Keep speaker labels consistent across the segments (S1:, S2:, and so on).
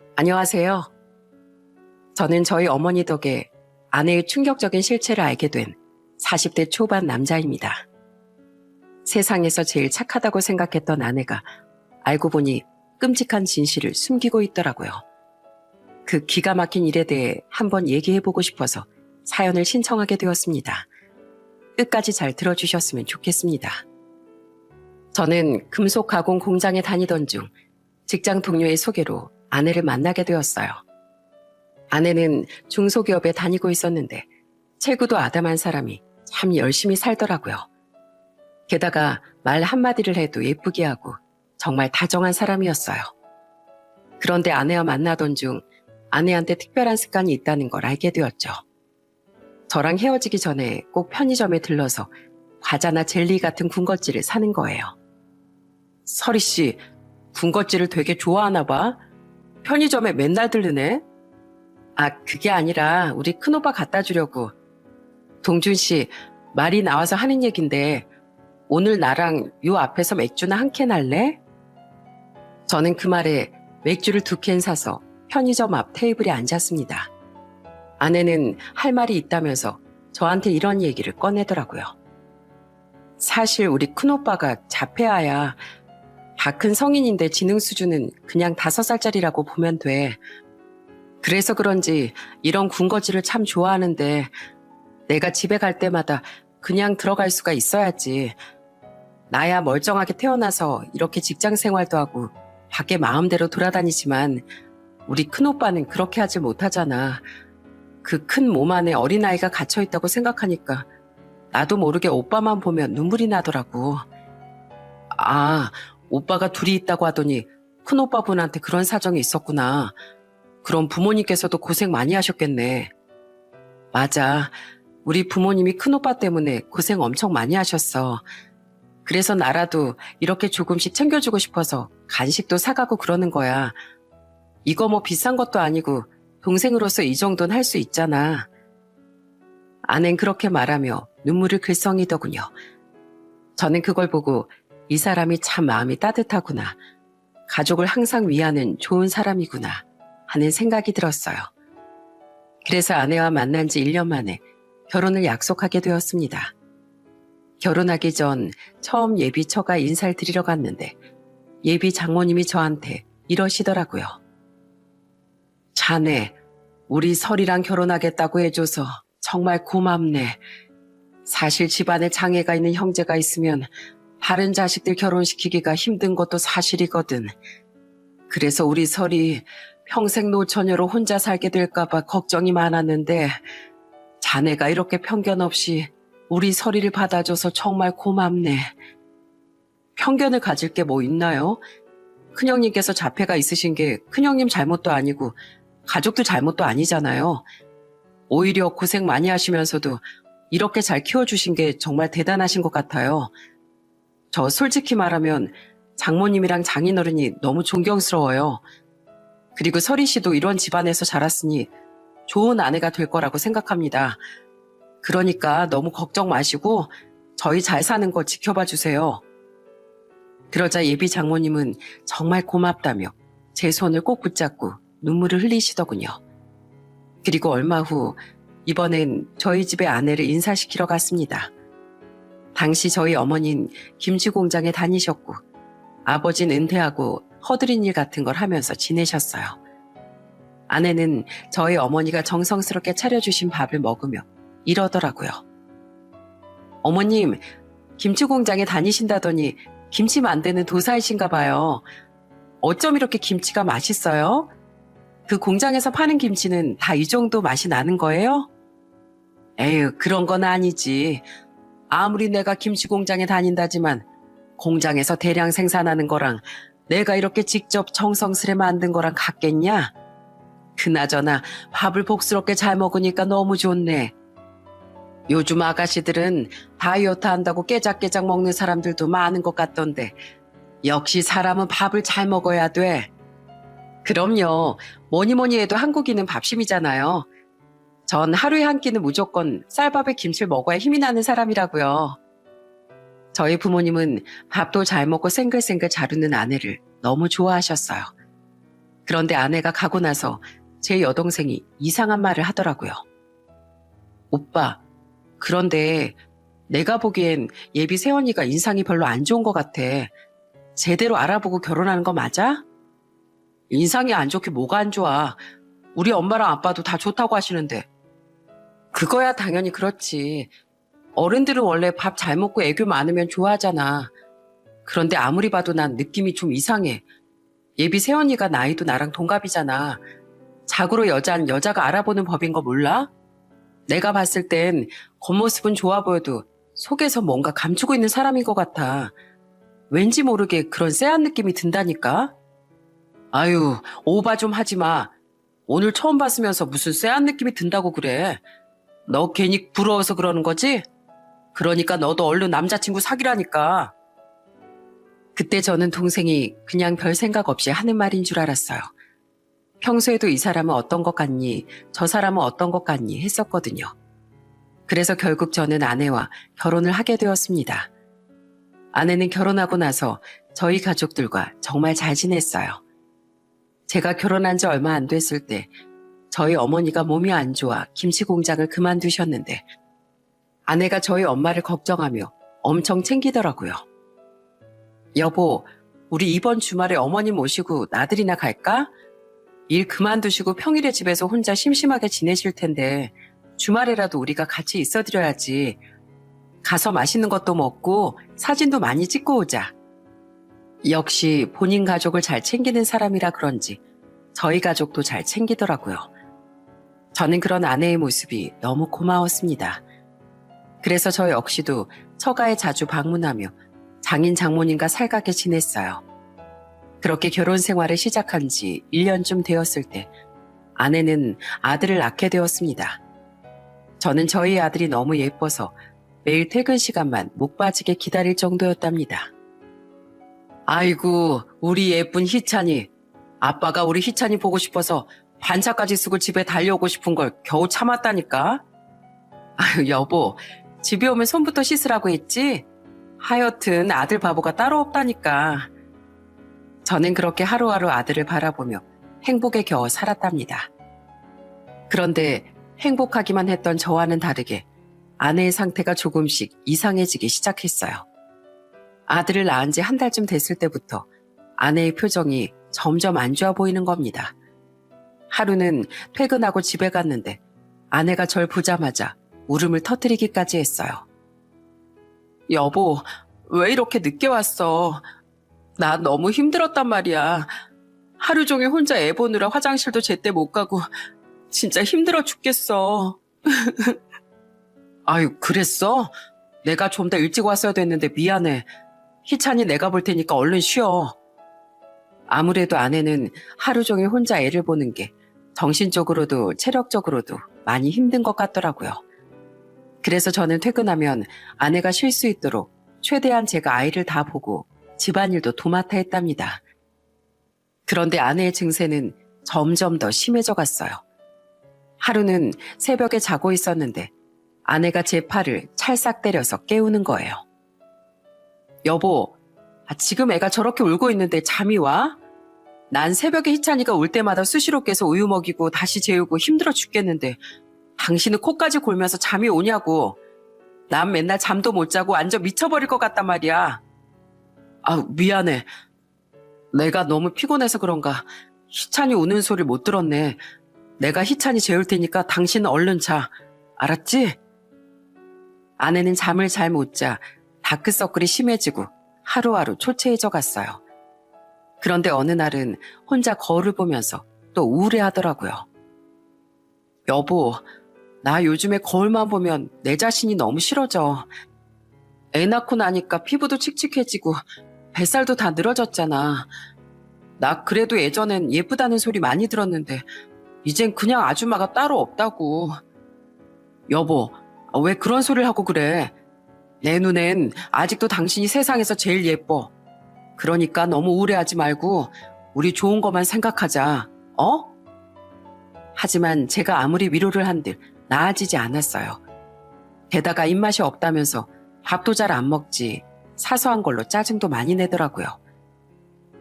S1: 안녕하세요. 저는 저희 어머니 덕에 아내의 충격적인 실체를 알게 된 40대 초반 남자입니다. 세상에서 제일 착하다고 생각했던 아내가 알고 보니 끔찍한 진실을 숨기고 있더라고요. 그 기가 막힌 일에 대해 한번 얘기해보고 싶어서 사연을 신청하게 되었습니다. 끝까지 잘 들어주셨으면 좋겠습니다. 저는 금속 가공 공장에 다니던 중 직장 동료의 소개로 아내를 만나게 되었어요. 아내는 중소기업에 다니고 있었는데 체구도 아담한 사람이 참 열심히 살더라고요. 게다가 말 한마디를 해도 예쁘게 하고 정말 다정한 사람이었어요. 그런데 아내와 만나던 중 아내한테 특별한 습관이 있다는 걸 알게 되었죠. 저랑 헤어지기 전에 꼭 편의점에 들러서 과자나 젤리 같은 군것질을 사는 거예요. 설희 씨, 군것질을 되게 좋아하나 봐. 편의점에 맨날 들르네. 아, 그게 아니라 우리 큰오빠 갖다 주려고. 동준 씨, 말이 나와서 하는 얘긴데 오늘 나랑 요 앞에서 맥주나 한 캔 할래? 저는 그 말에 맥주를 2캔 사서 편의점 앞 테이블에 앉았습니다. 아내는 할 말이 있다면서 저한테 이런 얘기를 꺼내더라고요. 사실 우리 큰오빠가 자폐아야. 다 큰 성인인데 지능 수준은 그냥 5살짜리라고 보면 돼. 그래서 그런지 이런 군것질을 참 좋아하는데 내가 집에 갈 때마다 그냥 들어갈 수가 있어야지. 나야 멀쩡하게 태어나서 이렇게 직장 생활도 하고 밖에 마음대로 돌아다니지만 우리 큰오빠는 그렇게 하지 못하잖아. 그 큰 몸 안에 어린아이가 갇혀있다고 생각하니까 나도 모르게 오빠만 보면 눈물이 나더라고. 아, 오빠가 둘이 있다고 하더니 큰오빠분한테 그런 사정이 있었구나. 그럼 부모님께서도 고생 많이 하셨겠네. 맞아. 우리 부모님이 큰오빠 때문에 고생 엄청 많이 하셨어. 그래서 나라도 이렇게 조금씩 챙겨주고 싶어서 간식도 사가고 그러는 거야. 이거 뭐 비싼 것도 아니고 동생으로서 이 정도는 할 수 있잖아. 아낸 그렇게 말하며 눈물을 글썽이더군요. 저는 그걸 보고 이 사람이 참 마음이 따뜻하구나. 가족을 항상 위하는 좋은 사람이구나 하는 생각이 들었어요. 그래서 아내와 만난 지 1년 만에 결혼을 약속하게 되었습니다. 결혼하기 전 처음 예비 처가 인사를 드리러 갔는데 예비 장모님이 저한테 이러시더라고요. 자네, 우리 설이랑 결혼하겠다고 해줘서 정말 고맙네. 사실 집안에 장애가 있는 형제가 있으면 다른 자식들 결혼시키기가 힘든 것도 사실이거든. 그래서 우리 설이 평생 노처녀로 혼자 살게 될까봐 걱정이 많았는데 자네가 이렇게 편견 없이 우리 설이를 받아줘서 정말 고맙네. 편견을 가질 게 뭐 있나요? 큰형님께서 자폐가 있으신 게 큰형님 잘못도 아니고 가족도 잘못도 아니잖아요. 오히려 고생 많이 하시면서도 이렇게 잘 키워주신 게 정말 대단하신 것 같아요. 저 솔직히 말하면 장모님이랑 장인어른이 너무 존경스러워요. 그리고 설희 씨도 이런 집안에서 자랐으니 좋은 아내가 될 거라고 생각합니다. 그러니까 너무 걱정 마시고 저희 잘 사는 거 지켜봐 주세요. 그러자 예비 장모님은 정말 고맙다며 제 손을 꼭 붙잡고 눈물을 흘리시더군요. 그리고 얼마 후 이번엔 저희 집에 아내를 인사시키러 갔습니다. 당시 저희 어머니는 김치 공장에 다니셨고 아버지는 은퇴하고 허드렛 일 같은 걸 하면서 지내셨어요. 아내는 저희 어머니가 정성스럽게 차려주신 밥을 먹으며 이러더라고요. 어머님, 김치 공장에 다니신다더니 김치 만드는 도사이신가 봐요. 어쩜 이렇게 김치가 맛있어요? 그 공장에서 파는 김치는 다 이 정도 맛이 나는 거예요? 에휴, 그런 건 아니지. 아무리 내가 김치 공장에 다닌다지만 공장에서 대량 생산하는 거랑 내가 이렇게 직접 정성스레 만든 거랑 같겠냐? 그나저나 밥을 복스럽게 잘 먹으니까 너무 좋네. 요즘 아가씨들은 다이어트 한다고 깨작깨작 먹는 사람들도 많은 것 같던데 역시 사람은 밥을 잘 먹어야 돼. 그럼요. 뭐니 해도 한국인은 밥심이잖아요. 전 하루에 한 끼는 무조건 쌀밥에 김치를 먹어야 힘이 나는 사람이라고요. 저희 부모님은 밥도 잘 먹고 생글생글 자르는 아내를 너무 좋아하셨어요. 그런데 아내가 가고 나서 제 여동생이 이상한 말을 하더라고요. 오빠, 그런데 내가 보기엔 예비 새언니가 인상이 별로 안 좋은 것 같아. 제대로 알아보고 결혼하는 거 맞아? 인상이 안 좋게 뭐가 안 좋아. 우리 엄마랑 아빠도 다 좋다고 하시는데. 그거야 당연히 그렇지. 어른들은 원래 밥 잘 먹고 애교 많으면 좋아하잖아. 그런데 아무리 봐도 난 느낌이 좀 이상해. 예비 새언니가 나이도 나랑 동갑이잖아. 자고로 여잔 여자가 알아보는 법인 거 몰라? 내가 봤을 땐 겉모습은 좋아 보여도 속에서 뭔가 감추고 있는 사람인 것 같아. 왠지 모르게 그런 쎄한 느낌이 든다니까? 아유, 오바 좀 하지 마. 오늘 처음 봤으면서 무슨 쎄한 느낌이 든다고 그래. 너 괜히 부러워서 그러는 거지? 그러니까 너도 얼른 남자친구 사귀라니까. 그때 저는 동생이 그냥 별 생각 없이 하는 말인 줄 알았어요. 평소에도 이 사람은 어떤 것 같니? 저 사람은 어떤 것 같니? 했었거든요. 그래서 결국 저는 아내와 결혼을 하게 되었습니다. 아내는 결혼하고 나서 저희 가족들과 정말 잘 지냈어요. 제가 결혼한 지 얼마 안 됐을 때 저희 어머니가 몸이 안 좋아 김치 공장을 그만두셨는데 아내가 저희 엄마를 걱정하며 엄청 챙기더라고요. 여보, 우리 이번 주말에 어머니 모시고 나들이나 갈까? 일 그만두시고 평일에 집에서 혼자 심심하게 지내실 텐데 주말에라도 우리가 같이 있어드려야지. 가서 맛있는 것도 먹고 사진도 많이 찍고 오자. 역시 본인 가족을 잘 챙기는 사람이라 그런지 저희 가족도 잘 챙기더라고요. 저는 그런 아내의 모습이 너무 고마웠습니다. 그래서 저 역시도 처가에 자주 방문하며 장인 장모님과 살갑게 지냈어요. 그렇게 결혼 생활을 시작한 지 1년쯤 되었을 때 아내는 아들을 낳게 되었습니다. 저는 저희 아들이 너무 예뻐서 매일 퇴근 시간만 목 빠지게 기다릴 정도였답니다. 아이고, 우리 예쁜 희찬이. 아빠가 우리 희찬이 보고 싶어서 반차까지 쓰고 집에 달려오고 싶은 걸 겨우 참았다니까. 아유, 여보, 집에 오면 손부터 씻으라고 했지? 하여튼 아들 바보가 따로 없다니까. 저는 그렇게 하루하루 아들을 바라보며 행복에 겨워 살았답니다. 그런데 행복하기만 했던 저와는 다르게 아내의 상태가 조금씩 이상해지기 시작했어요. 아들을 낳은 지 한 달쯤 됐을 때부터 아내의 표정이 점점 안 좋아 보이는 겁니다. 하루는 퇴근하고 집에 갔는데 아내가 절 보자마자 울음을 터뜨리기까지 했어요. 여보, 왜 이렇게 늦게 왔어? 나 너무 힘들었단 말이야. 하루 종일 혼자 애 보느라 화장실도 제때 못 가고 진짜 힘들어 죽겠어. 아유, 그랬어? 내가 좀 더 일찍 왔어야 됐는데 미안해. 희찬이 내가 볼 테니까 얼른 쉬어. 아무래도 아내는 하루 종일 혼자 애를 보는 게 정신적으로도 체력적으로도 많이 힘든 것 같더라고요. 그래서 저는 퇴근하면 아내가 쉴 수 있도록 최대한 제가 아이를 다 보고 집안일도 도맡아 했답니다. 그런데 아내의 증세는 점점 더 심해져 갔어요. 하루는 새벽에 자고 있었는데 아내가 제 팔을 찰싹 때려서 깨우는 거예요. 여보, 지금 애가 저렇게 울고 있는데 잠이 와? 난 새벽에 희찬이가 울 때마다 수시로 깨서 우유 먹이고 다시 재우고 힘들어 죽겠는데 당신은 코까지 골면서 잠이 오냐고. 난 맨날 잠도 못 자고 완전 미쳐버릴 것 같단 말이야. 아, 미안해. 내가 너무 피곤해서 그런가 희찬이 우는 소리를 못 들었네. 내가 희찬이 재울 테니까 당신은 얼른 자. 알았지? 아내는 잠을 잘 못 자 다크서클이 심해지고 하루하루 초췌해져 갔어요. 그런데 어느 날은 혼자 거울을 보면서 또 우울해하더라고요. 여보, 나 요즘에 거울만 보면 내 자신이 너무 싫어져. 애 낳고 나니까 피부도 칙칙해지고 뱃살도 다 늘어졌잖아. 나 그래도 예전엔 예쁘다는 소리 많이 들었는데 이젠 그냥 아줌마가 따로 없다고. 여보, 왜 그런 소리를 하고 그래? 내 눈엔 아직도 당신이 세상에서 제일 예뻐. 그러니까 너무 우울해하지 말고 우리 좋은 것만 생각하자. 어? 하지만 제가 아무리 위로를 한들 나아지지 않았어요. 게다가 입맛이 없다면서 밥도 잘 안 먹지 사소한 걸로 짜증도 많이 내더라고요.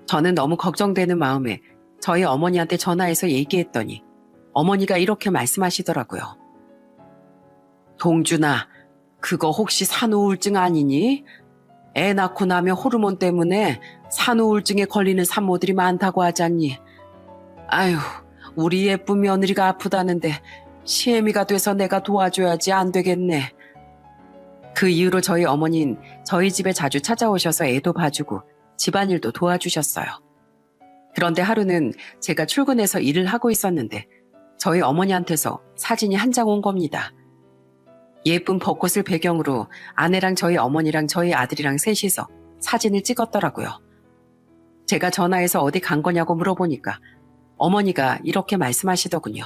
S1: 저는 너무 걱정되는 마음에 저희 어머니한테 전화해서 얘기했더니 어머니가 이렇게 말씀하시더라고요. 동준아, 그거 혹시 산후우울증 아니니? 애 낳고 나면 호르몬 때문에 산후우울증에 걸리는 산모들이 많다고 하잖니. 아휴, 우리 예쁜 며느리가 아프다는데 시애미가 돼서 내가 도와줘야지 안 되겠네. 그 이후로 저희 어머니는 저희 집에 자주 찾아오셔서 애도 봐주고 집안일도 도와주셨어요. 그런데 하루는 제가 출근해서 일을 하고 있었는데 저희 어머니한테서 사진이 한 장 온 겁니다. 예쁜 벚꽃을 배경으로 아내랑 저희 어머니랑 저희 아들이랑 셋이서 사진을 찍었더라고요. 제가 전화해서 어디 간 거냐고 물어보니까 어머니가 이렇게 말씀하시더군요.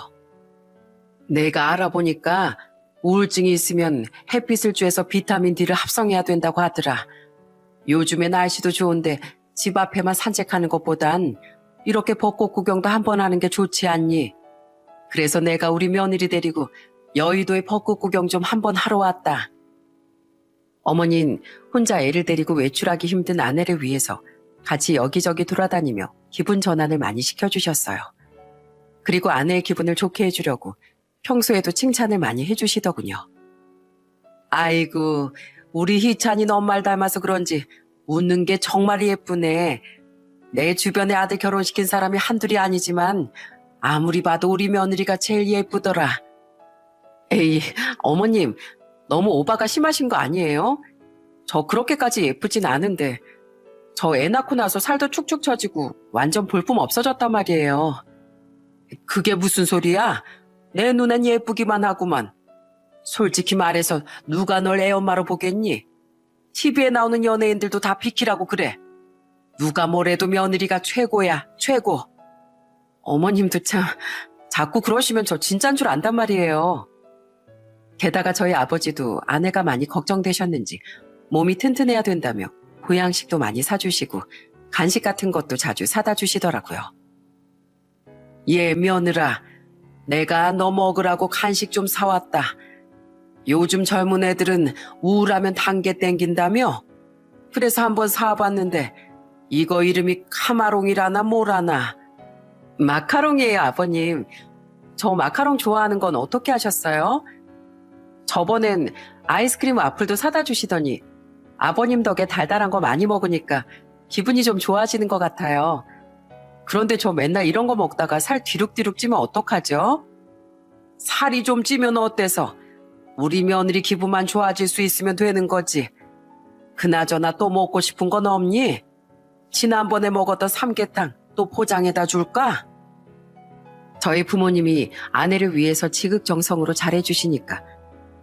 S1: 내가 알아보니까 우울증이 있으면 햇빛을 쬐서 비타민 D를 합성해야 된다고 하더라. 요즘에 날씨도 좋은데 집 앞에만 산책하는 것보단 이렇게 벚꽃 구경도 한번 하는 게 좋지 않니? 그래서 내가 우리 며느리 데리고 여의도에 벚꽃 구경 좀 한번 하러 왔다. 어머니는 혼자 애를 데리고 외출하기 힘든 아내를 위해서 같이 여기저기 돌아다니며 기분 전환을 많이 시켜주셨어요. 그리고 아내의 기분을 좋게 해주려고 평소에도 칭찬을 많이 해주시더군요. 아이고, 우리 희찬이 너 말 닮아서 그런지 웃는 게 정말 예쁘네. 내 주변에 아들 결혼시킨 사람이 한둘이 아니지만 아무리 봐도 우리 며느리가 제일 예쁘더라. 에이, 어머님, 너무 오바가 심하신 거 아니에요? 저 그렇게까지 예쁘진 않은데 저 애 낳고 나서 살도 축축 처지고 완전 볼품 없어졌단 말이에요. 그게 무슨 소리야? 내 눈엔 예쁘기만 하구만. 솔직히 말해서 누가 널 애엄마로 보겠니? TV에 나오는 연예인들도 다 비키라고 그래. 누가 뭐래도 며느리가 최고야, 최고. 어머님도 참 자꾸 그러시면 저 진짠 줄 안단 말이에요. 게다가 저희 아버지도 아내가 많이 걱정되셨는지 몸이 튼튼해야 된다며 보양식도 많이 사주시고 간식 같은 것도 자주 사다 주시더라고요. 예, 며느라, 내가 너 먹으라고 간식 좀 사왔다. 요즘 젊은 애들은 우울하면 단 게 땡긴다며? 그래서 한번 사와봤는데 이거 이름이 카마롱이라나 뭐라나. 마카롱이에요, 아버님. 저 마카롱 좋아하는 건 어떻게 하셨어요? 저번엔 아이스크림 와플도 사다 주시더니 아버님 덕에 달달한 거 많이 먹으니까 기분이 좀 좋아지는 것 같아요. 그런데 저 맨날 이런 거 먹다가 살 뒤룩뒤룩 찌면 어떡하죠? 살이 좀 찌면 어때서? 우리 며느리 기분만 좋아질 수 있으면 되는 거지. 그나저나 또 먹고 싶은 건 없니? 지난번에 먹었던 삼계탕 또 포장해다 줄까? 저희 부모님이 아내를 위해서 지극정성으로 잘해주시니까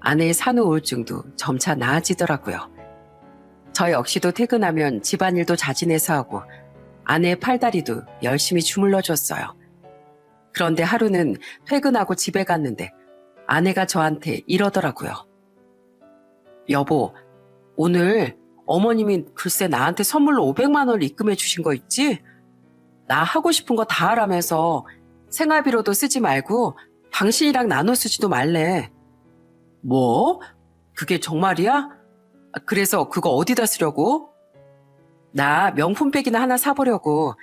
S1: 아내의 산후우울증도 점차 나아지더라고요. 저 역시도 퇴근하면 집안일도 자진해서 하고 아내의 팔다리도 열심히 주물러줬어요. 그런데 하루는 퇴근하고 집에 갔는데 아내가 저한테 이러더라고요. 여보, 오늘 어머님이 글쎄 나한테 선물로 500만 원을 입금해 주신 거 있지? 나 하고 싶은 거 다 하라면서 생활비로도 쓰지 말고 당신이랑 나눠 쓰지도 말래. 뭐? 그게 정말이야? 그래서 그거 어디다 쓰려고? 나 명품백이나 하나 사보려고.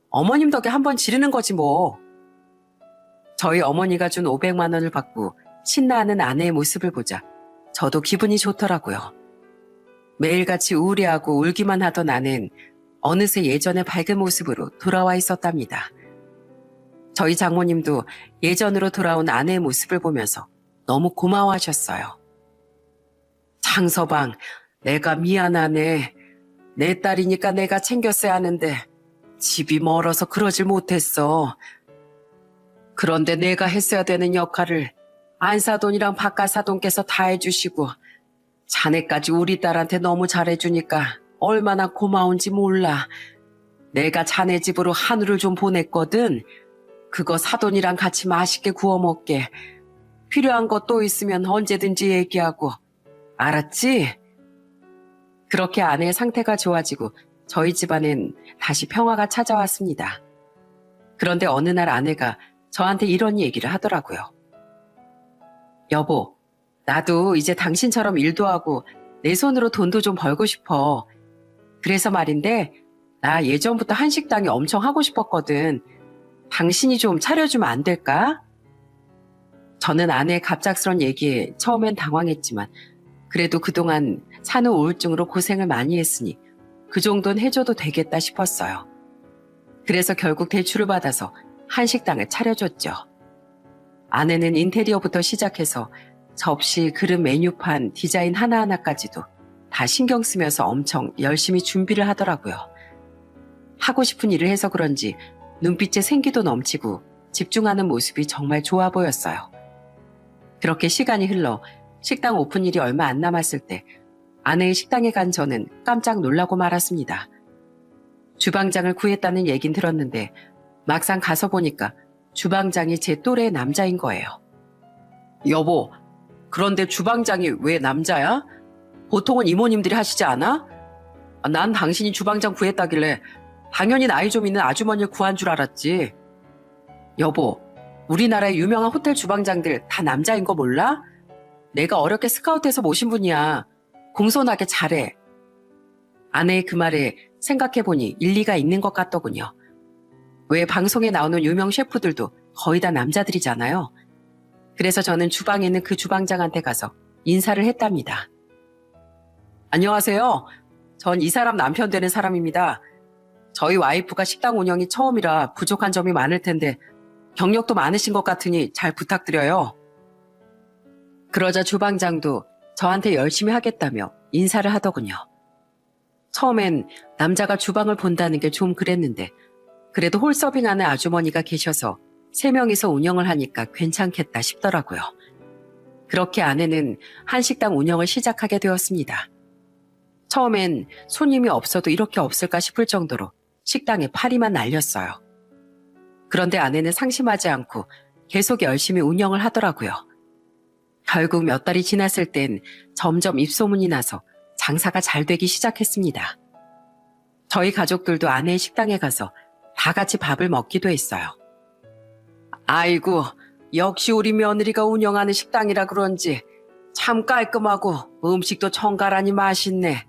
S1: 어머님 덕에 한번 지르는 거지 뭐. 저희 어머니가 준 500만 원을 받고 신나하는 아내의 모습을 보자 저도 기분이 좋더라고요. 매일같이 우울해하고 울기만 하던 아내는 어느새 예전의 밝은 모습으로 돌아와 있었답니다. 저희 장모님도 예전으로 돌아온 아내의 모습을 보면서 너무 고마워하셨어요. 장서방, 내가 미안하네. 내 딸이니까 내가 챙겼어야 하는데 집이 멀어서 그러질 못했어. 그런데 내가 했어야 되는 역할을 안사돈이랑 박가사돈께서 다 해주시고 자네까지 우리 딸한테 너무 잘해주니까 얼마나 고마운지 몰라. 내가 자네 집으로 한우를 좀 보냈거든. 그거 사돈이랑 같이 맛있게 구워 먹게. 필요한 것 또 있으면 언제든지 얘기하고. 알았지? 그렇게 아내의 상태가 좋아지고 저희 집안엔 다시 평화가 찾아왔습니다. 그런데 어느 날 아내가 저한테 이런 얘기를 하더라고요. 여보, 나도 이제 당신처럼 일도 하고 내 손으로 돈도 좀 벌고 싶어. 그래서 말인데 나 예전부터 한식당이 엄청 하고 싶었거든. 당신이 좀 차려주면 안 될까? 저는 아내의 갑작스런 얘기에 처음엔 당황했지만 그래도 그동안 산후 우울증으로 고생을 많이 했으니 그 정도는 해줘도 되겠다 싶었어요. 그래서 결국 대출을 받아서 한식당을 차려줬죠. 아내는 인테리어부터 시작해서 접시, 그릇, 메뉴판, 디자인 하나하나까지도 다 신경 쓰면서 엄청 열심히 준비를 하더라고요. 하고 싶은 일을 해서 그런지 눈빛에 생기도 넘치고 집중하는 모습이 정말 좋아 보였어요. 그렇게 시간이 흘러 식당 오픈일이 얼마 안 남았을 때 아내의 식당에 간 저는 깜짝 놀라고 말았습니다. 주방장을 구했다는 얘긴 들었는데 막상 가서 보니까 주방장이 제 또래의 남자인 거예요. 여보, 그런데 주방장이 왜 남자야? 보통은 이모님들이 하시지 않아? 난 당신이 주방장 구했다길래 당연히 나이 좀 있는 아주머니를 구한 줄 알았지. 여보, 우리나라의 유명한 호텔 주방장들 다 남자인 거 몰라? 내가 어렵게 스카우트해서 모신 분이야. 공손하게 잘해. 아내의 그 말에 생각해보니 일리가 있는 것 같더군요. 왜 방송에 나오는 유명 셰프들도 거의 다 남자들이잖아요. 그래서 저는 주방에 있는 그 주방장한테 가서 인사를 했답니다. 안녕하세요. 전 이 사람 남편 되는 사람입니다. 저희 와이프가 식당 운영이 처음이라 부족한 점이 많을 텐데 경력도 많으신 것 같으니 잘 부탁드려요. 그러자 주방장도 저한테 열심히 하겠다며 인사를 하더군요. 처음엔 남자가 주방을 본다는 게 좀 그랬는데 그래도 홀서빙하는 아주머니가 계셔서 3명이서 운영을 하니까 괜찮겠다 싶더라고요. 그렇게 아내는 한식당 운영을 시작하게 되었습니다. 처음엔 손님이 없어도 이렇게 없을까 싶을 정도로 식당에 파리만 날렸어요. 그런데 아내는 상심하지 않고 계속 열심히 운영을 하더라고요. 결국 몇 달이 지났을 땐 점점 입소문이 나서 장사가 잘 되기 시작했습니다. 저희 가족들도 아내의 식당에 가서 다 같이 밥을 먹기도 했어요. 아이고, 역시 우리 며느리가 운영하는 식당이라 그런지 참 깔끔하고 음식도 정갈하니 맛있네.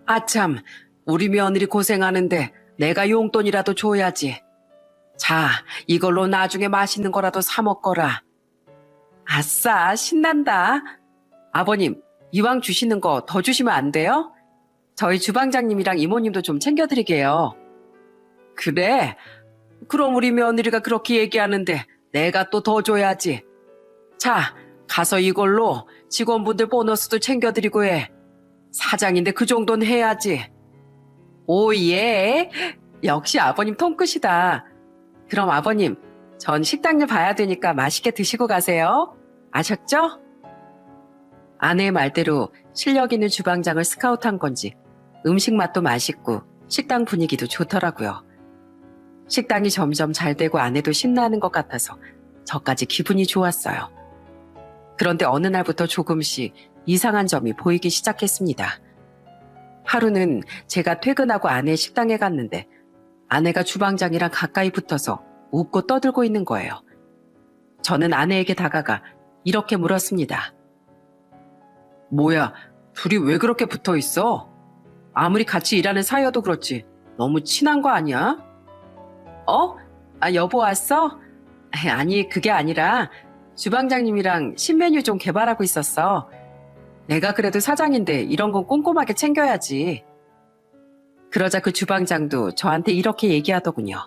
S1: 아참, 우리 며느리 고생하는데 내가 용돈이라도 줘야지. 자, 이걸로 나중에 맛있는 거라도 사 먹거라. 아싸, 신난다. 아버님, 이왕 주시는 거 더 주시면 안 돼요? 저희 주방장님이랑 이모님도 좀 챙겨드리게요. 그래? 그럼 우리 며느리가 그렇게 얘기하는데 내가 또 더 줘야지. 자, 가서 이걸로 직원분들 보너스도 챙겨드리고 해. 사장인데 그 정도는 해야지. 오예, 역시 아버님 통끝이다. 그럼 아버님, 전 식당 일 봐야 되니까 맛있게 드시고 가세요. 아셨죠? 아내의 말대로 실력 있는 주방장을 스카우트한 건지 음식 맛도 맛있고 식당 분위기도 좋더라고요. 식당이 점점 잘 되고 아내도 신나는 것 같아서 저까지 기분이 좋았어요. 그런데 어느 날부터 조금씩 이상한 점이 보이기 시작했습니다. 하루는 제가 퇴근하고 아내의 식당에 갔는데 아내가 주방장이랑 가까이 붙어서 웃고 떠들고 있는 거예요. 저는 아내에게 다가가 이렇게 물었습니다. 뭐야, 둘이 왜 그렇게 붙어 있어? 아무리 같이 일하는 사이여도 그렇지 너무 친한 거 아니야? 어? 여보 왔어? 아니, 그게 아니라 주방장님이랑 신메뉴 좀 개발하고 있었어. 내가 그래도 사장인데 이런 건 꼼꼼하게 챙겨야지. 그러자 그 주방장도 저한테 이렇게 얘기하더군요.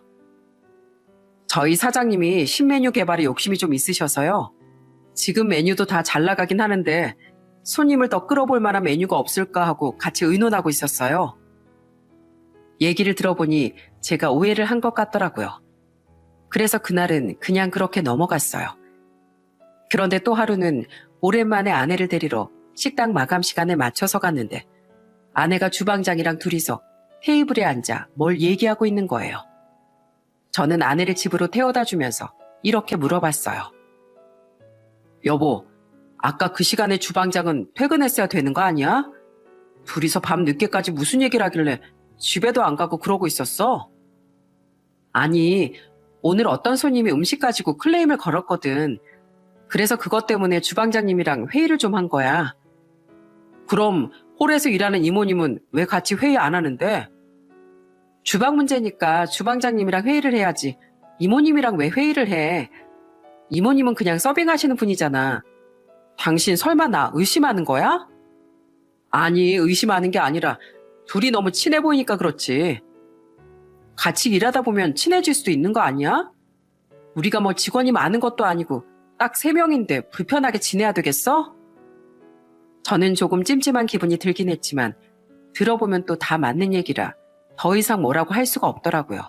S1: 저희 사장님이 신메뉴 개발에 욕심이 좀 있으셔서요. 지금 메뉴도 다 잘 나가긴 하는데 손님을 더 끌어볼 만한 메뉴가 없을까 하고 같이 의논하고 있었어요. 얘기를 들어보니 제가 오해를 한 것 같더라고요. 그래서 그날은 그냥 그렇게 넘어갔어요. 그런데 또 하루는 오랜만에 아내를 데리러 식당 마감 시간에 맞춰서 갔는데 아내가 주방장이랑 둘이서 테이블에 앉아 뭘 얘기하고 있는 거예요. 저는 아내를 집으로 태워다 주면서 이렇게 물어봤어요. 여보, 아까 그 시간에 주방장은 퇴근했어야 되는 거 아니야? 둘이서 밤 늦게까지 무슨 얘기를 하길래 집에도 안 가고 그러고 있었어? 아니, 오늘 어떤 손님이 음식 가지고 클레임을 걸었거든. 그래서 그것 때문에 주방장님이랑 회의를 좀 한 거야. 그럼 홀에서 일하는 이모님은 왜 같이 회의 안 하는데? 주방 문제니까 주방장님이랑 회의를 해야지. 이모님이랑 왜 회의를 해? 이모님은 그냥 서빙하시는 분이잖아. 당신 설마 나 의심하는 거야? 아니, 의심하는 게 아니라 둘이 너무 친해 보이니까 그렇지. 같이 일하다 보면 친해질 수도 있는 거 아니야? 우리가 뭐 직원이 많은 것도 아니고 딱 3명인데 불편하게 지내야 되겠어? 저는 조금 찜찜한 기분이 들긴 했지만 들어보면 또 다 맞는 얘기라 더 이상 뭐라고 할 수가 없더라고요.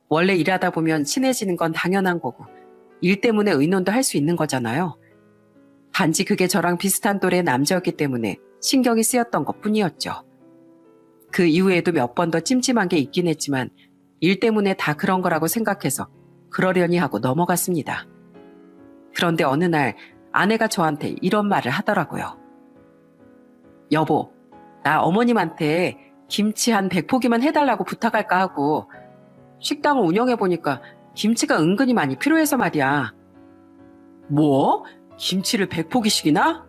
S1: 원래 일하다 보면 친해지는 건 당연한 거고 일 때문에 의논도 할 수 있는 거잖아요. 단지 그게 저랑 비슷한 또래의 남자였기 때문에 신경이 쓰였던 것뿐이었죠. 그 이후에도 몇 번 더 찜찜한 게 있긴 했지만 일 때문에 다 그런 거라고 생각해서 그러려니 하고 넘어갔습니다. 그런데 어느 날 아내가 저한테 이런 말을 하더라고요. 여보, 나 어머님한테 김치 한 100포기만 해달라고 부탁할까 하고 식당을 운영해보니까 김치가 은근히 많이 필요해서 말이야. 뭐? 김치를 100포기씩이나?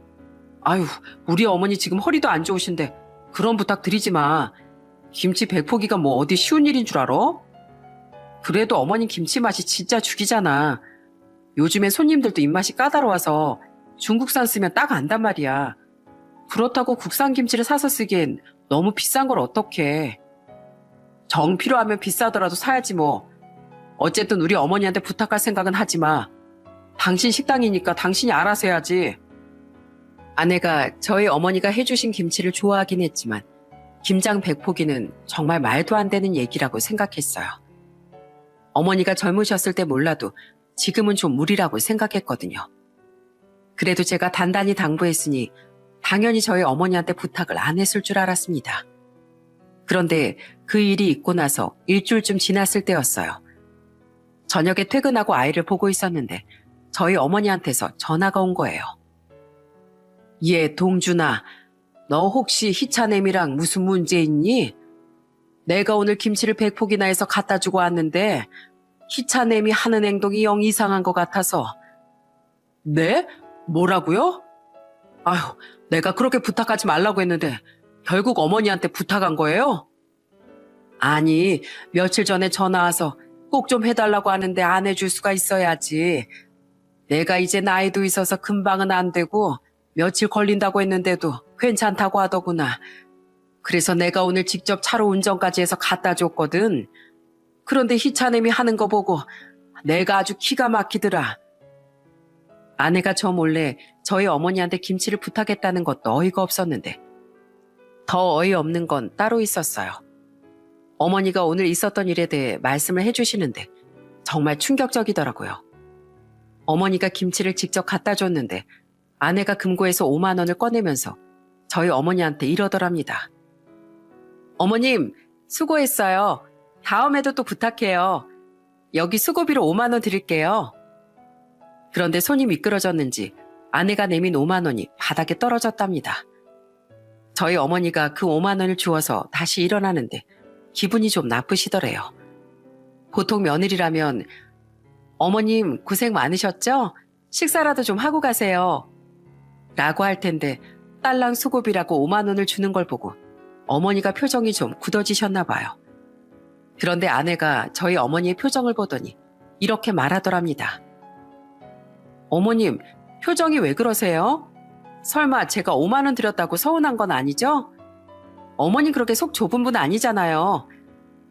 S1: 아유, 우리 어머니 지금 허리도 안 좋으신데 그런 부탁 드리지 마. 김치 100포기가 뭐 어디 쉬운 일인 줄 알아? 그래도 어머님 김치 맛이 진짜 죽이잖아. 요즘에 손님들도 입맛이 까다로워서 중국산 쓰면 딱 안단 말이야. 그렇다고 국산 김치를 사서 쓰기엔 너무 비싼 걸 어떡해. 정 필요하면 비싸더라도 사야지 뭐. 어쨌든 우리 어머니한테 부탁할 생각은 하지 마. 당신 식당이니까 당신이 알아서 해야지. 아내가 저희 어머니가 해주신 김치를 좋아하긴 했지만 김장 100포기는 정말 말도 안 되는 얘기라고 생각했어요. 어머니가 젊으셨을 때 몰라도 지금은 좀 무리라고 생각했거든요. 그래도 제가 단단히 당부했으니 당연히 저희 어머니한테 부탁을 안 했을 줄 알았습니다. 그런데 그 일이 있고 나서 일주일쯤 지났을 때였어요. 저녁에 퇴근하고 아이를 보고 있었는데 저희 어머니한테서 전화가 온 거예요. 예, 동준아, 너 혹시 희차냄이랑 무슨 문제 있니? 내가 오늘 김치를 100포기나 해서 갖다 주고 왔는데 희차냄이 하는 행동이 영 이상한 것 같아서. 네? 뭐라고요? 아휴, 내가 그렇게 부탁하지 말라고 했는데 결국 어머니한테 부탁한 거예요? 아니, 며칠 전에 전화 와서 꼭 좀 해달라고 하는데 안 해줄 수가 있어야지. 내가 이제 나이도 있어서 금방은 안 되고 며칠 걸린다고 했는데도 괜찮다고 하더구나. 그래서 내가 오늘 직접 차로 운전까지 해서 갖다 줬거든. 그런데 희차님이 하는 거 보고 내가 아주 기가 막히더라. 아내가 저 몰래 저희 어머니한테 김치를 부탁했다는 것도 어이가 없었는데 더 어이없는 건 따로 있었어요. 어머니가 오늘 있었던 일에 대해 말씀을 해주시는데 정말 충격적이더라고요. 어머니가 김치를 직접 갖다 줬는데 아내가 금고에서 5만 원을 꺼내면서 저희 어머니한테 이러더랍니다. 어머님, 수고했어요. 다음에도 또 부탁해요. 여기 수고비로 5만 원 드릴게요. 그런데 손이 미끄러졌는지 아내가 내민 5만 원이 바닥에 떨어졌답니다. 저희 어머니가 그 5만 원을 주워서 다시 일어나는데 기분이 좀 나쁘시더래요. 보통 며느리라면 어머님 고생 많으셨죠? 식사라도 좀 하고 가세요. 라고 할 텐데 딸랑 수고비라고 5만 원을 주는 걸 보고 어머니가 표정이 좀 굳어지셨나 봐요. 그런데 아내가 저희 어머니의 표정을 보더니 이렇게 말하더랍니다. 어머님, 표정이 왜 그러세요? 설마 제가 5만 원 드렸다고 서운한 건 아니죠? 어머님 그렇게 속 좁은 분 아니잖아요.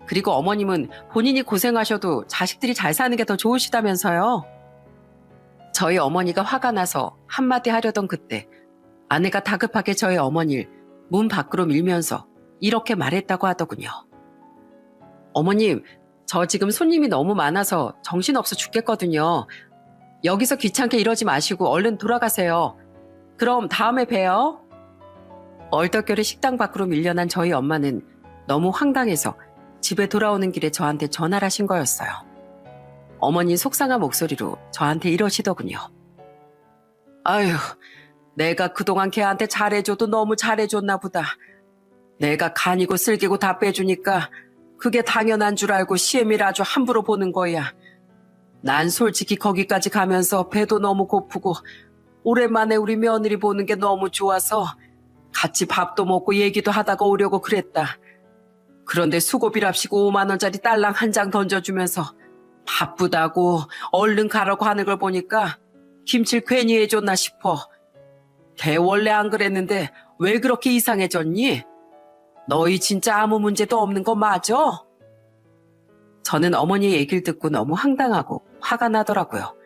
S1: 그리고 어머님은 본인이 고생하셔도 자식들이 잘 사는 게 더 좋으시다면서요. 저희 어머니가 화가 나서 한마디 하려던 그때 아내가 다급하게 저희 어머니를 문 밖으로 밀면서 이렇게 말했다고 하더군요. 어머님, 저 지금 손님이 너무 많아서 정신없어 죽겠거든요. 여기서 귀찮게 이러지 마시고 얼른 돌아가세요. 그럼 다음에 봬요. 얼떨결에 식당 밖으로 밀려난 저희 엄마는 너무 황당해서 집에 돌아오는 길에 저한테 전화를 하신 거였어요. 어머니 속상한 목소리로 저한테 이러시더군요. 아휴, 내가 그동안 걔한테 잘해줘도 너무 잘해줬나 보다. 내가 간이고 쓸개고 다 빼주니까 그게 당연한 줄 알고 시애미를 아주 함부로 보는 거야. 난 솔직히 거기까지 가면서 배도 너무 고프고 오랜만에 우리 며느리 보는 게 너무 좋아서 같이 밥도 먹고 얘기도 하다가 오려고 그랬다. 그런데 수고비랍시고 5만 원짜리 딸랑 한 장 던져주면서 바쁘다고 얼른 가라고 하는 걸 보니까 김치를 괜히 해줬나 싶어. 걔 원래 안 그랬는데 왜 그렇게 이상해졌니? 너희 진짜 아무 문제도 없는 거 맞아? 저는 어머니의 얘기를 듣고 너무 황당하고 화가 나더라고요.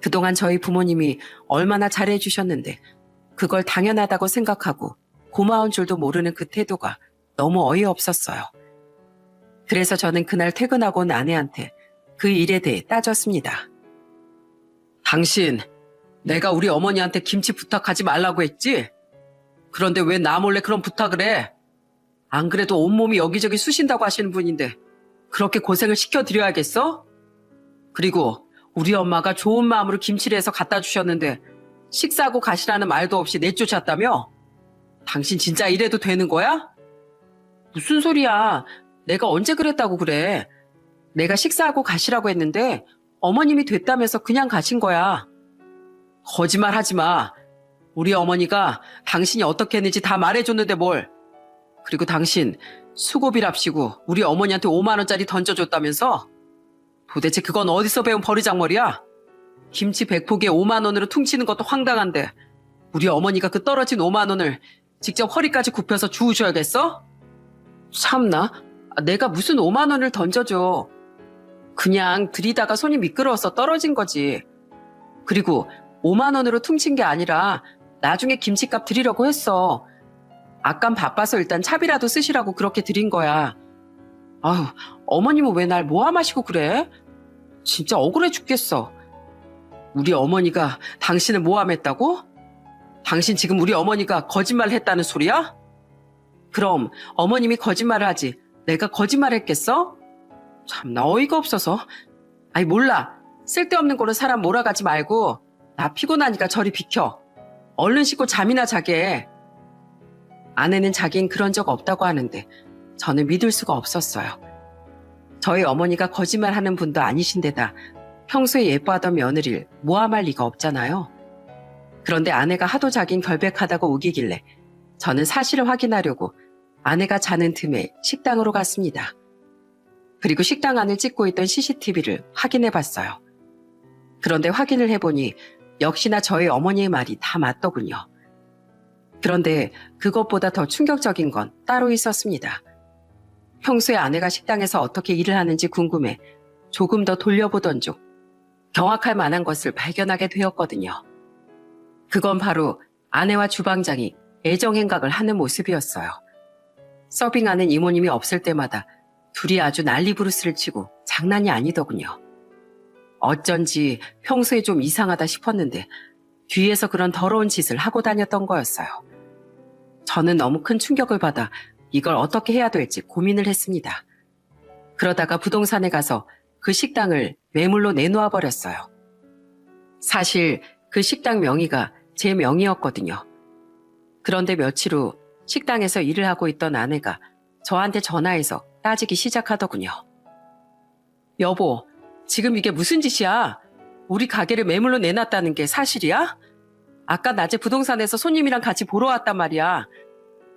S1: 그동안 저희 부모님이 얼마나 잘해주셨는데 그걸 당연하다고 생각하고 고마운 줄도 모르는 그 태도가 너무 어이없었어요. 그래서 저는 그날 퇴근하고 온 아내한테 그 일에 대해 따졌습니다. 당신, 내가 우리 어머니한테 김치 부탁하지 말라고 했지? 그런데 왜 나 몰래 그런 부탁을 해? 안 그래도 온몸이 여기저기 쑤신다고 하시는 분인데 그렇게 고생을 시켜드려야겠어? 그리고 우리 엄마가 좋은 마음으로 김치를 해서 갖다 주셨는데 식사하고 가시라는 말도 없이 내쫓았다며? 당신 진짜 이래도 되는 거야? 무슨 소리야. 내가 언제 그랬다고 그래. 내가 식사하고 가시라고 했는데 어머님이 됐다면서 그냥 가신 거야. 거짓말 하지 마. 우리 어머니가 당신이 어떻게 했는지 다 말해줬는데 뭘. 그리고 당신 수고비랍시고 우리 어머니한테 5만 원짜리 던져줬다면서? 도대체 그건 어디서 배운 버리장머리야? 김치 100포기에 5만 원으로 퉁치는 것도 황당한데 우리 어머니가 그 떨어진 5만 원을 직접 허리까지 굽혀서 주우셔야겠어? 참나, 내가 무슨 5만 원을 던져줘. 그냥 들이다가 손이 미끄러워서 떨어진 거지. 그리고 5만 원으로 퉁친 게 아니라 나중에 김치값 드리려고 했어. 아깐 바빠서 일단 차비라도 쓰시라고 그렇게 드린 거야. 아휴, 어머님은 왜 날 모함하시고 그래? 진짜 억울해 죽겠어. 우리 어머니가 당신을 모함했다고? 당신 지금 우리 어머니가 거짓말을 했다는 소리야? 그럼 어머님이 거짓말을 하지 내가 거짓말했겠어? 참나 어이가 없어서. 아이 몰라. 쓸데없는 거로 사람 몰아가지 말고 나 피곤하니까 저리 비켜. 얼른 씻고 잠이나 자게. 아내는 자긴 그런 적 없다고 하는데 저는 믿을 수가 없었어요. 저희 어머니가 거짓말하는 분도 아니신데다 평소에 예뻐하던 며느리를 모함할 리가 없잖아요. 그런데 아내가 하도 자긴 결백하다고 우기길래 저는 사실을 확인하려고 아내가 자는 틈에 식당으로 갔습니다. 그리고 식당 안을 찍고 있던 CCTV를 확인해 봤어요. 그런데 확인을 해보니 역시나 저희 어머니의 말이 다 맞더군요. 그런데 그것보다 더 충격적인 건 따로 있었습니다. 평소에 아내가 식당에서 어떻게 일을 하는지 궁금해 조금 더 돌려보던 중 경악할 만한 것을 발견하게 되었거든요. 그건 바로 아내와 주방장이 애정행각을 하는 모습이었어요. 서빙하는 이모님이 없을 때마다 둘이 아주 난리부르스를 치고 장난이 아니더군요. 어쩐지 평소에 좀 이상하다 싶었는데 뒤에서 그런 더러운 짓을 하고 다녔던 거였어요. 저는 너무 큰 충격을 받아 이걸 어떻게 해야 될지 고민을 했습니다. 그러다가 부동산에 가서 그 식당을 매물로 내놓아 버렸어요. 사실 그 식당 명의가 제 명의였거든요. 그런데 며칠 후 식당에서 일을 하고 있던 아내가 저한테 전화해서 따지기 시작하더군요. 여보, 지금 이게 무슨 짓이야? 우리 가게를 매물로 내놨다는 게 사실이야? 아까 낮에 부동산에서 손님이랑 같이 보러 왔단 말이야.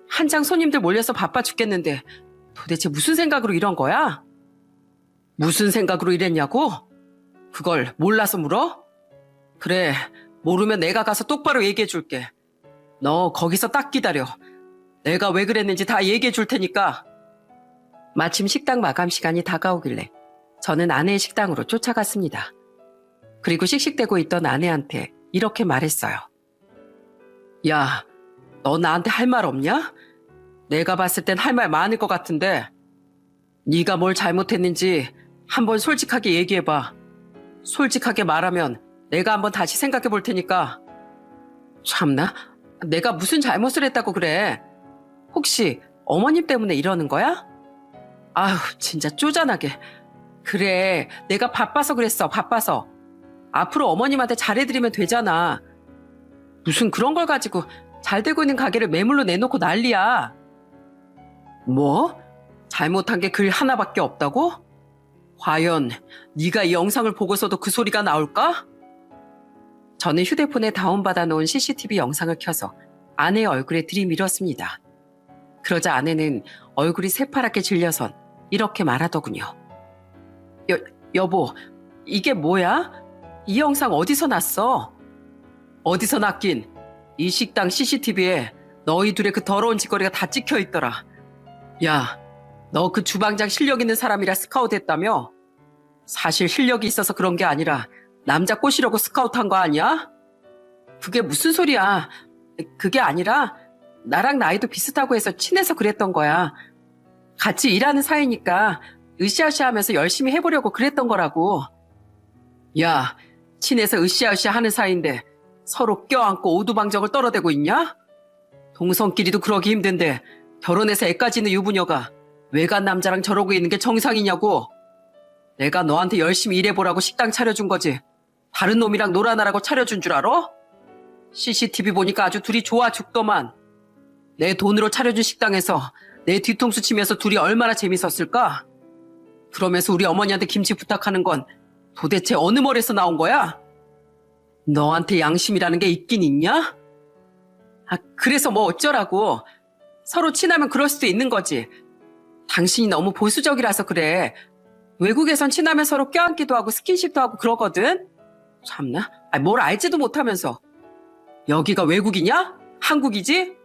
S1: 한창 손님들 몰려서 바빠 죽겠는데 도대체 무슨 생각으로 이런 거야? 무슨 생각으로 이랬냐고? 그걸 몰라서 물어? 그래, 모르면 내가 가서 똑바로 얘기해 줄게. 너 거기서 딱 기다려. 내가 왜 그랬는지 다 얘기해 줄 테니까. 마침 식당 마감 시간이 다가오길래 저는 아내의 식당으로 쫓아갔습니다. 그리고 씩씩대고 있던 아내한테 이렇게 말했어요. 야, 너 나한테 할 말 없냐? 내가 봤을 땐 할 말 많을 것 같은데 네가 뭘 잘못했는지 한번 솔직하게 얘기해봐. 솔직하게 말하면 내가 한번 다시 생각해 볼 테니까. 참나? 내가 무슨 잘못을 했다고 그래? 혹시 어머님 때문에 이러는 거야? 아휴, 진짜 쪼잔하게. 그래, 내가 바빠서 그랬어, 바빠서. 앞으로 어머님한테 잘해드리면 되잖아. 무슨 그런 걸 가지고 잘 되고 있는 가게를 매물로 내놓고 난리야. 뭐? 잘못한 게 글 하나밖에 없다고? 과연 네가 이 영상을 보고서도 그 소리가 나올까? 저는 휴대폰에 다운받아 놓은 CCTV 영상을 켜서 아내의 얼굴에 들이밀었습니다. 그러자 아내는 얼굴이 새파랗게 질려선 이렇게 말하더군요. 여보, 이게 뭐야? 이 영상 어디서 났어? 어디서 났긴? 이 식당 CCTV에 너희 둘의 그 더러운 짓거리가 다 찍혀 있더라. 야, 너 그 주방장 실력 있는 사람이라 스카우트 했다며? 사실 실력이 있어서 그런 게 아니라 남자 꼬시려고 스카우트 한 거 아니야? 그게 무슨 소리야? 그게 아니라 나랑 나이도 비슷하고 해서 친해서 그랬던 거야. 같이 일하는 사이니까 으쌰으쌰 하면서 열심히 해보려고 그랬던 거라고. 야, 친해서 으쌰으쌰 하는 사이인데 서로 껴안고 오두방정을 떨어대고 있냐? 동성끼리도 그러기 힘든데 결혼해서 애까지 있는 유부녀가 외간 남자랑 저러고 있는 게 정상이냐고. 내가 너한테 열심히 일해보라고 식당 차려준 거지. 다른 놈이랑 놀아나라고 차려준 줄 알아? CCTV 보니까 아주 둘이 좋아 죽더만. 내 돈으로 차려준 식당에서 내 뒤통수 치면서 둘이 얼마나 재밌었을까? 그러면서 우리 어머니한테 김치 부탁하는 건 도대체 어느 머리에서 나온 거야? 너한테 양심이라는 게 있긴 있냐? 아, 그래서 뭐 어쩌라고. 서로 친하면 그럴 수도 있는 거지. 당신이 너무 보수적이라서 그래. 외국에선 친하면 서로 껴안기도 하고 스킨십도 하고 그러거든? 참나? 뭘 알지도 못하면서. 여기가 외국이냐? 한국이지?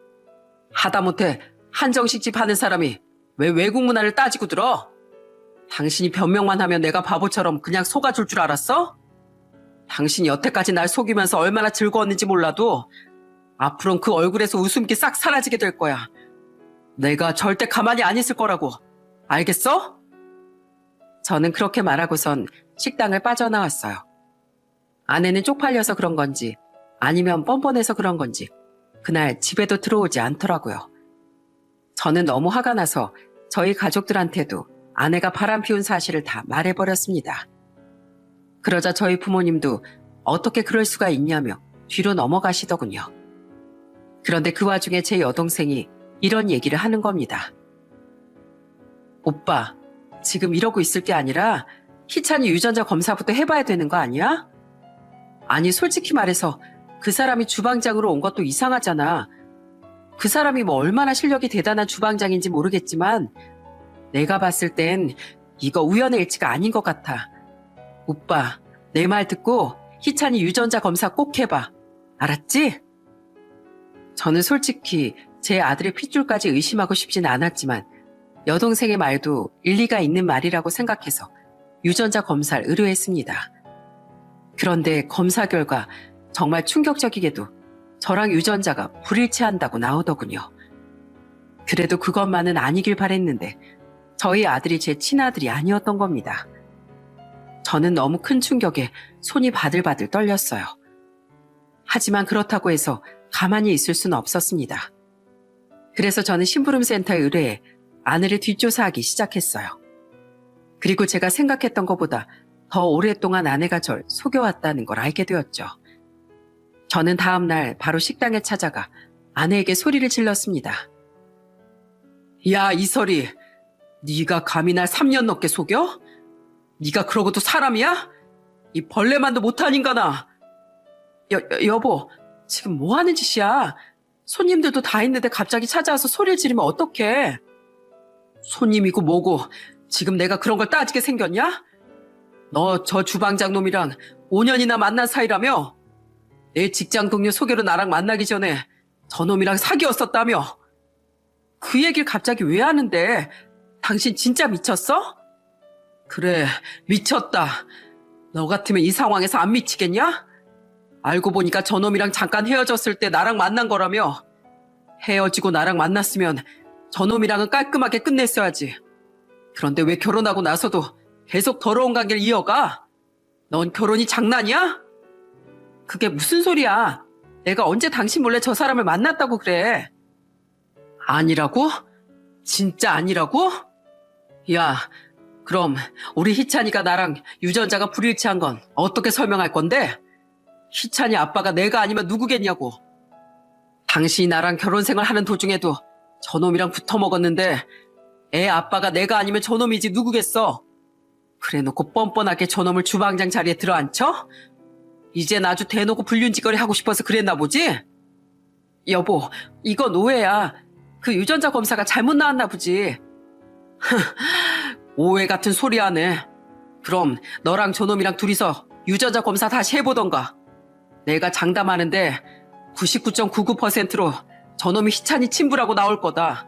S1: 하다못해 한정식집 하는 사람이 왜 외국 문화를 따지고 들어? 당신이 변명만 하면 내가 바보처럼 그냥 속아줄 줄 알았어? 당신이 여태까지 날 속이면서 얼마나 즐거웠는지 몰라도 앞으로는 그 얼굴에서 웃음기 싹 사라지게 될 거야. 내가 절대 가만히 안 있을 거라고. 알겠어? 저는 그렇게 말하고선 식당을 빠져나왔어요. 아내는 쪽팔려서 그런 건지 아니면 뻔뻔해서 그런 건지 그날 집에도 들어오지 않더라고요. 저는 너무 화가 나서 저희 가족들한테도 아내가 바람 피운 사실을 다 말해버렸습니다. 그러자 저희 부모님도 어떻게 그럴 수가 있냐며 뒤로 넘어가시더군요. 그런데 그 와중에 제 여동생이 이런 얘기를 하는 겁니다. 오빠, 지금 이러고 있을 게 아니라 희찬이 유전자 검사부터 해봐야 되는 거 아니야? 아니, 솔직히 말해서 그 사람이 주방장으로 온 것도 이상하잖아. 그 사람이 뭐 얼마나 실력이 대단한 주방장인지 모르겠지만 내가 봤을 땐 이거 우연의 일치가 아닌 것 같아. 오빠, 내 말 듣고 희찬이 유전자 검사 꼭 해봐. 알았지? 저는 솔직히 제 아들의 핏줄까지 의심하고 싶진 않았지만 여동생의 말도 일리가 있는 말이라고 생각해서 유전자 검사를 의뢰했습니다. 그런데 검사 결과 정말 충격적이게도 저랑 유전자가 불일치한다고 나오더군요. 그래도 그것만은 아니길 바랬는데 저희 아들이 제 친아들이 아니었던 겁니다. 저는 너무 큰 충격에 손이 바들바들 떨렸어요. 하지만 그렇다고 해서 가만히 있을 수는 없었습니다. 그래서 저는 심부름센터에 의뢰해 아내를 뒷조사하기 시작했어요. 그리고 제가 생각했던 것보다 더 오랫동안 아내가 절 속여왔다는 걸 알게 되었죠. 저는 다음 날 바로 식당에 찾아가 아내에게 소리를 질렀습니다. 야, 이설이, 네가 감히 날 3년 넘게 속여? 네가 그러고도 사람이야? 이 벌레만도 못한 인간아. 여보, 지금 뭐 하는 짓이야? 손님들도 다 있는데 갑자기 찾아와서 소리를 지르면 어떡해? 손님이고 뭐고 지금 내가 그런 걸 따지게 생겼냐? 너 저 주방장 놈이랑 5년이나 만난 사이라며? 내 직장 동료 소개로 나랑 만나기 전에 저 놈이랑 사귀었었다며? 그 얘기를 갑자기 왜 하는데? 당신 진짜 미쳤어? 그래, 미쳤다. 너 같으면 이 상황에서 안 미치겠냐? 알고 보니까 저 놈이랑 잠깐 헤어졌을 때 나랑 만난 거라며. 헤어지고 나랑 만났으면 저 놈이랑은 깔끔하게 끝냈어야지. 그런데 왜 결혼하고 나서도 계속 더러운 관계를 이어가? 넌 결혼이 장난이야? 그게 무슨 소리야? 내가 언제 당신 몰래 저 사람을 만났다고 그래? 아니라고? 진짜 아니라고? 야, 그럼 우리 희찬이가 나랑 유전자가 불일치한 건 어떻게 설명할 건데? 희찬이 아빠가 내가 아니면 누구겠냐고. 당신이 나랑 결혼 생활하는 도중에도 저놈이랑 붙어 먹었는데 애 아빠가 내가 아니면 저놈이지 누구겠어. 그래놓고 뻔뻔하게 저놈을 주방장 자리에 들어앉혀? 이젠 아주 대놓고 불륜짓거리 하고 싶어서 그랬나 보지? 여보, 이건 오해야. 그 유전자 검사가 잘못 나왔나 보지. 오해 같은 소리 하네. 그럼 너랑 저놈이랑 둘이서 유전자 검사 다시 해보던가. 내가 장담하는데 99.99%로 저놈이 희찬이 친부라고 나올 거다.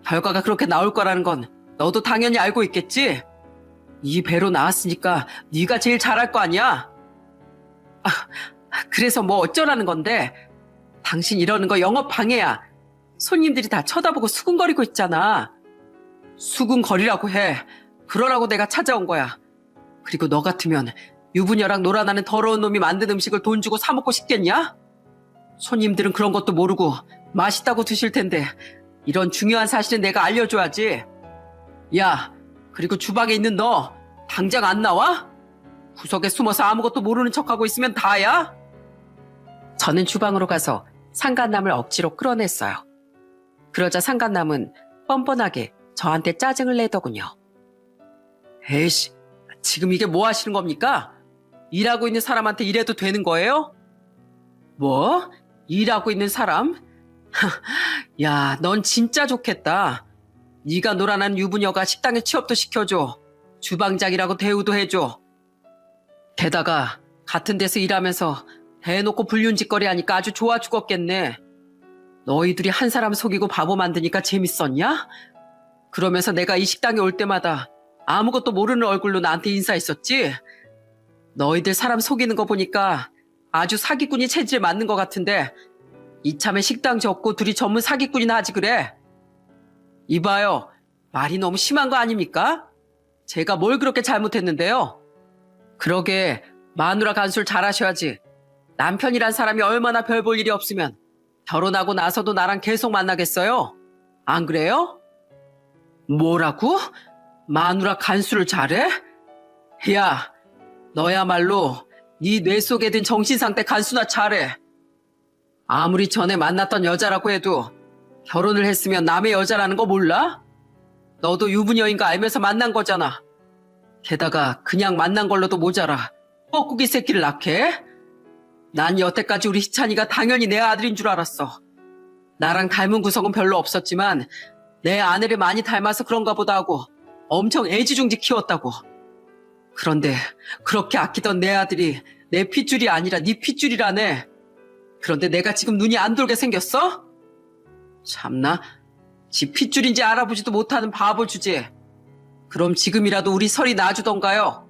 S1: 결과가 그렇게 나올 거라는 건 너도 당연히 알고 있겠지? 이 배로 나왔으니까 네가 제일 잘할 거 아니야? 아, 그래서 뭐 어쩌라는 건데? 당신 이러는 거 영업 방해야. 손님들이 다 쳐다보고 수군거리고 있잖아. 수군거리라고 해. 그러라고 내가 찾아온 거야. 그리고 너 같으면 유부녀랑 놀아나는 더러운 놈이 만든 음식을 돈 주고 사 먹고 싶겠냐? 손님들은 그런 것도 모르고 맛있다고 드실 텐데 이런 중요한 사실은 내가 알려줘야지. 야, 그리고 주방에 있는 너 당장 안 나와? 구석에 숨어서 아무것도 모르는 척하고 있으면 다야? 저는 주방으로 가서 상간남을 억지로 끌어냈어요. 그러자 상간남은 뻔뻔하게 저한테 짜증을 내더군요. 에이씨, 지금 이게 뭐 하시는 겁니까? 일하고 있는 사람한테 이래도 되는 거예요? 뭐? 일하고 있는 사람? 야, 넌 진짜 좋겠다. 네가 놀아난 유부녀가 식당에 취업도 시켜줘. 주방장이라고 대우도 해줘. 게다가 같은 데서 일하면서 대놓고 불륜짓거리 하니까 아주 좋아 죽었겠네. 너희들이 한 사람 속이고 바보 만드니까 재밌었냐? 그러면서 내가 이 식당에 올 때마다 아무것도 모르는 얼굴로 나한테 인사했었지? 너희들 사람 속이는 거 보니까 아주 사기꾼이 체질에 맞는 것 같은데 이참에 식당 접고 둘이 전문 사기꾼이나 하지 그래? 이봐요. 말이 너무 심한 거 아닙니까? 제가 뭘 그렇게 잘못했는데요? 그러게 마누라 간수를 잘하셔야지. 남편이란 사람이 얼마나 별 볼 일이 없으면 결혼하고 나서도 나랑 계속 만나겠어요? 안 그래요? 뭐라고? 마누라 간수를 잘해? 야, 너야말로 네 뇌 속에 든 정신상태 간수나 잘해. 아무리 전에 만났던 여자라고 해도 결혼을 했으면 남의 여자라는 거 몰라? 너도 유부녀인 거 알면서 만난 거잖아. 게다가 그냥 만난 걸로도 모자라 뻐꾸기 새끼를 낳게? 난 여태까지 우리 희찬이가 당연히 내 아들인 줄 알았어. 나랑 닮은 구석은 별로 없었지만 내 아내를 많이 닮아서 그런가 보다 하고 엄청 애지중지 키웠다고. 그런데 그렇게 아끼던 내 아들이 내 핏줄이 아니라 네 핏줄이라네. 그런데 내가 지금 눈이 안 돌게 생겼어? 참나, 지 핏줄인지 알아보지도 못하는 바보 주제. 그럼 지금이라도 우리 설이 놔주던가요?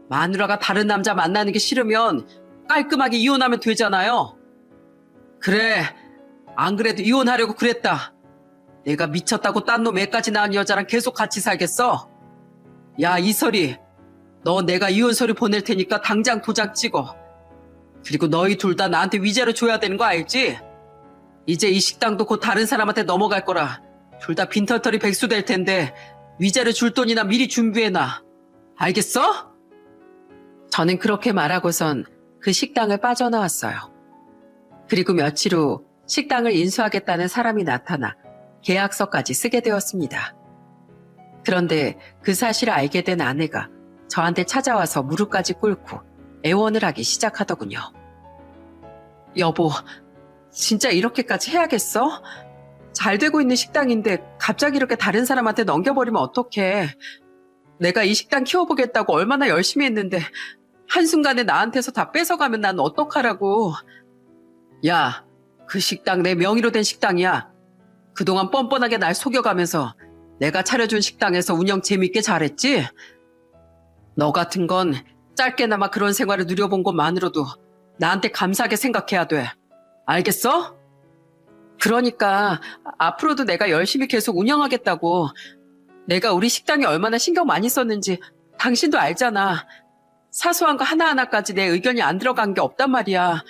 S1: 마누라가 다른 남자 만나는 게 싫으면 깔끔하게 이혼하면 되잖아요. 그래, 안 그래도 이혼하려고 그랬다. 내가 미쳤다고 딴 놈 애까지 낳은 여자랑 계속 같이 살겠어? 야, 이설이, 너 내가 이혼 서류 보낼 테니까 당장 도장 찍어. 그리고 너희 둘 다 나한테 위자료 줘야 되는 거 알지? 이제 이 식당도 곧 다른 사람한테 넘어갈 거라 둘 다 빈털터리 백수 될 텐데 위자료 줄 돈이나 미리 준비해놔. 알겠어? 저는 그렇게 말하고선 그 식당을 빠져나왔어요. 그리고 며칠 후 식당을 인수하겠다는 사람이 나타나 계약서까지 쓰게 되었습니다. 그런데 그 사실을 알게 된 아내가 저한테 찾아와서 무릎까지 꿇고 애원을 하기 시작하더군요. 여보, 진짜 이렇게까지 해야겠어? 잘 되고 있는 식당인데 갑자기 이렇게 다른 사람한테 넘겨버리면 어떡해. 내가 이 식당 키워보겠다고 얼마나 열심히 했는데 한순간에 나한테서 다 뺏어가면 난 어떡하라고. 야, 그 식당 내 명의로 된 식당이야. 그동안 뻔뻔하게 날 속여가면서 내가 차려준 식당에서 운영 재밌게 잘했지? 너 같은 건 짧게나마 그런 생활을 누려본 것만으로도 나한테 감사하게 생각해야 돼. 알겠어? 그러니까 앞으로도 내가 열심히 계속 운영하겠다고. 내가 우리 식당에 얼마나 신경 많이 썼는지 당신도 알잖아. 사소한 거 하나하나까지 내 의견이 안 들어간 게 없단 말이야.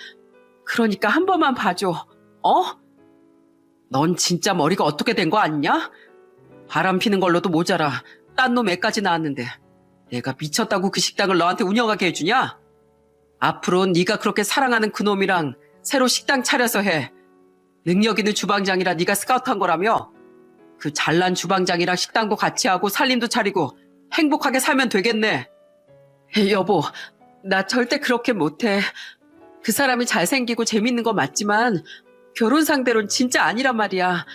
S1: 그러니까 한 번만 봐줘. 어? 넌 진짜 머리가 어떻게 된 거 아니냐? 바람 피는 걸로도 모자라 딴 놈 애까지 낳았는데 내가 미쳤다고 그 식당을 너한테 운영하게 해주냐? 앞으로는 네가 그렇게 사랑하는 그 놈이랑 새로 식당 차려서 해. 능력 있는 주방장이라 네가 스카우트한 거라며? 그 잘난 주방장이랑 식당도 같이 하고 살림도 차리고 행복하게 살면 되겠네. 여보, 나 절대 그렇게 못해. 그 사람이 잘생기고 재밌는 건 맞지만 결혼 상대로는 진짜 아니란 말이야.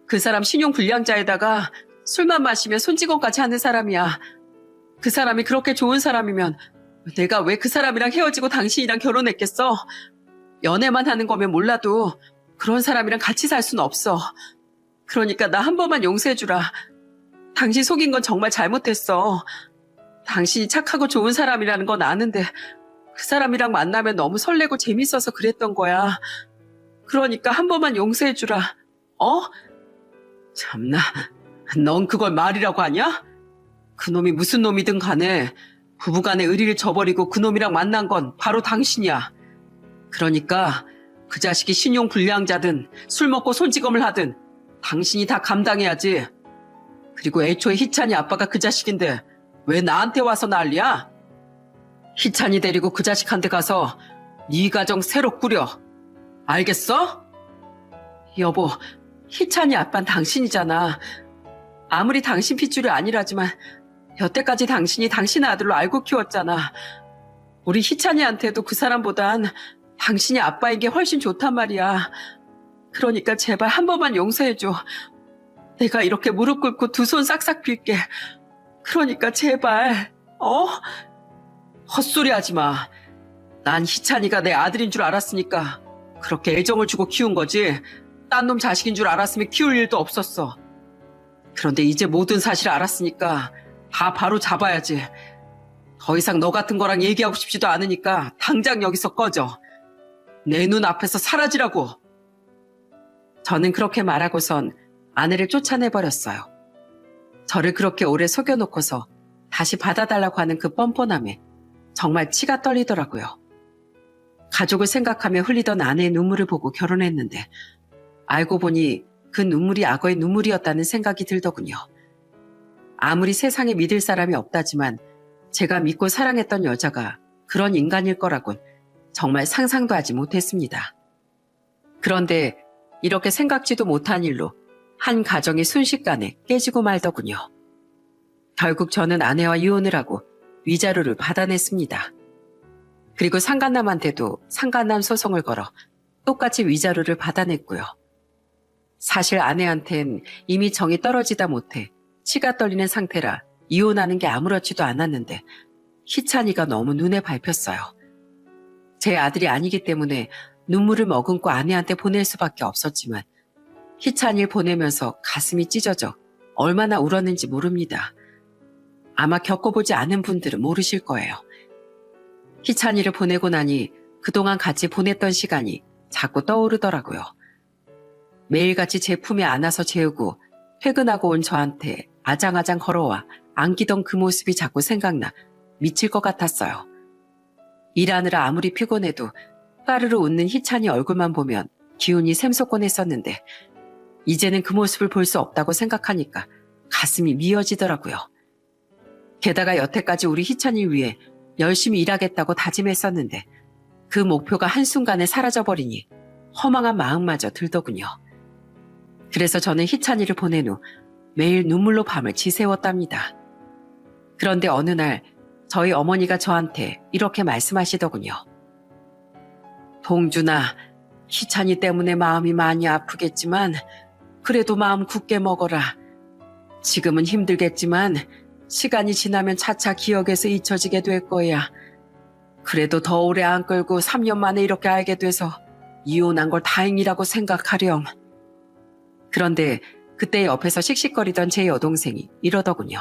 S1: 그 사람 신용 불량자에다가 술만 마시면 손직원까지 하는 사람이야. 그 사람이 그렇게 좋은 사람이면 내가 왜 그 사람이랑 헤어지고 당신이랑 결혼했겠어? 연애만 하는 거면 몰라도 그런 사람이랑 같이 살 순 없어. 그러니까 나 한 번만 용서해주라. 당신 속인 건 정말 잘못했어. 당신이 착하고 좋은 사람이라는 건 아는데 그 사람이랑 만나면 너무 설레고 재밌어서 그랬던 거야. 그러니까 한 번만 용서해주라. 어? 참나, 넌 그걸 말이라고 하냐? 그놈이 무슨 놈이든 간에 부부간의 의리를 저버리고 그놈이랑 만난 건 바로 당신이야. 그러니까 그 자식이 신용 불량자든 술 먹고 손찌검을 하든 당신이 다 감당해야지. 그리고 애초에 희찬이 아빠가 그 자식인데 왜 나한테 와서 난리야? 희찬이 데리고 그 자식한테 가서 네 가정 새로 꾸려. 알겠어? 여보, 희찬이 아빠는 당신이잖아. 아무리 당신 핏줄이 아니라지만 여태까지 당신이 당신의 아들로 알고 키웠잖아. 우리 희찬이한테도 그 사람보단 당신이 아빠인 게 훨씬 좋단 말이야. 그러니까 제발 한 번만 용서해줘. 내가 이렇게 무릎 꿇고 두 손 싹싹 빌게. 그러니까 제발, 헛소리 하지 마. 난 희찬이가 내 아들인 줄 알았으니까 그렇게 애정을 주고 키운 거지. 딴 놈 자식인 줄 알았으면 키울 일도 없었어. 그런데 이제 모든 사실을 알았으니까 다 바로 잡아야지. 더 이상 너 같은 거랑 얘기하고 싶지도 않으니까 당장 여기서 꺼져. 내 눈 앞에서 사라지라고. 저는 그렇게 말하고선 아내를 쫓아내버렸어요. 저를 그렇게 오래 속여놓고서 다시 받아달라고 하는 그 뻔뻔함에 정말 치가 떨리더라고요. 가족을 생각하며 흘리던 아내의 눈물을 보고 결혼했는데 알고 보니 그 눈물이 악어의 눈물이었다는 생각이 들더군요. 아무리 세상에 믿을 사람이 없다지만 제가 믿고 사랑했던 여자가 그런 인간일 거라곤 정말 상상도 하지 못했습니다. 그런데 이렇게 생각지도 못한 일로 한 가정이 순식간에 깨지고 말더군요. 결국 저는 아내와 이혼을 하고 위자료를 받아냈습니다. 그리고 상간남한테도 상간남 소송을 걸어 똑같이 위자료를 받아냈고요. 사실 아내한텐 이미 정이 떨어지다 못해 치가 떨리는 상태라 이혼하는 게 아무렇지도 않았는데 희찬이가 너무 눈에 밟혔어요. 제 아들이 아니기 때문에 눈물을 머금고 아내한테 보낼 수밖에 없었지만 희찬이를 보내면서 가슴이 찢어져 얼마나 울었는지 모릅니다. 아마 겪어보지 않은 분들은 모르실 거예요. 희찬이를 보내고 나니 그동안 같이 보냈던 시간이 자꾸 떠오르더라고요. 매일같이 제 품에 안아서 재우고 퇴근하고 온 저한테 아장아장 걸어와 안기던 그 모습이 자꾸 생각나 미칠 것 같았어요. 일하느라 아무리 피곤해도 까르르 웃는 희찬이 얼굴만 보면 기운이 샘솟곤 했었는데 이제는 그 모습을 볼 수 없다고 생각하니까 가슴이 미어지더라고요. 게다가 여태까지 우리 희찬이를 위해 열심히 일하겠다고 다짐했었는데 그 목표가 한순간에 사라져버리니 허망한 마음마저 들더군요. 그래서 저는 희찬이를 보낸 후 매일 눈물로 밤을 지새웠답니다. 그런데 어느 날 저희 어머니가 저한테 이렇게 말씀하시더군요. 동준아, 희찬이 때문에 마음이 많이 아프겠지만 그래도 마음 굳게 먹어라. 지금은 힘들겠지만 시간이 지나면 차차 기억에서 잊혀지게 될 거야. 그래도 더 오래 안 끌고 3년 만에 이렇게 알게 돼서 이혼한 걸 다행이라고 생각하렴. 그런데 그때 옆에서 씩씩거리던 제 여동생이 이러더군요.